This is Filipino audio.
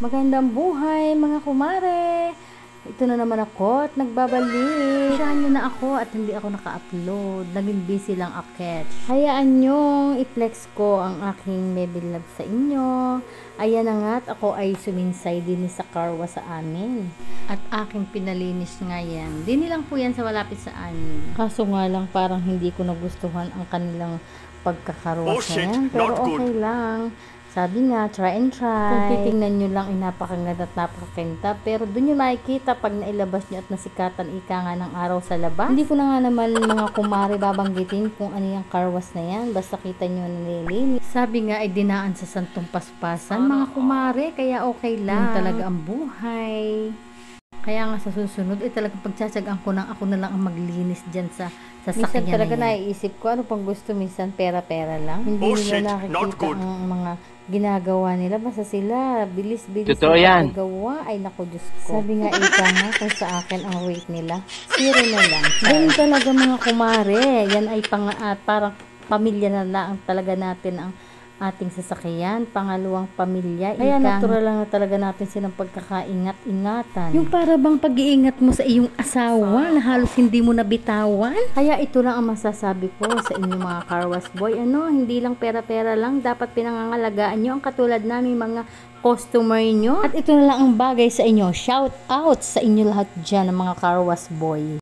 Magandang buhay mga kumare! Ito na naman ako at nagbabalik. Saan nyo na ako at hindi ako naka-upload. Naging busy lang ako. Hayaan nyo i-flex ko ang aking baby love sa inyo. Ayan na nga at ako ay suminsay din sa karwa sa amin. At aking pinalinis nga yan. Dini lang po yan sa malapit sa amin. Kaso nga lang parang hindi ko nagustuhan ang kanilang pagkakarwa sa yan. Pero okay lang. Sabi nga, try and try. Kung titingnan nyo lang, napakaganda at napakakinta. Pero dun nyo makikita pag nailabas nyo at nasikatan ika nga ng araw sa labas. Hindi ko na nga naman mga kumare babanggitin kung ano yung karwas na yan. Basta kita nyo nalilinis. Sabi nga ay dinaan sa santong paspasan mga kumare. Kaya okay lang. Yung talaga ang buhay. Kaya nga sa susunod, talagang pagtsatsagaan ko nang ako na lang ang maglinis dyan sa sasakyan. Minsan talaga naiisip ko, ano pang gusto, minsan pera-pera lang. Hindi nila nakikita ang mga ginagawa nila. Basta sila, bilis-bilis na gawa. Ay naku, Diyos ko. Sabi nga ika nga, kung sa akin ang rate nila, 0 na lang. Ganun talaga mga kumare. Yan ay parang pamilya na lang talaga natin ang ating sasakyan, pangalawang pamilya. Kaya natural lang na talaga natin silang pagkakaingat-ingatan. Yung para bang pag-iingat mo sa iyong asawa na halos hindi mo nabitawan. Kaya ito lang ang masasabi ko sa inyong mga carwash boy. Hindi lang pera-pera lang. Dapat pinangangalagaan nyo ang katulad namin mga customer nyo. At ito na lang ang bagay sa inyo. Shout out sa inyo lahat dyan ng mga carwash boy.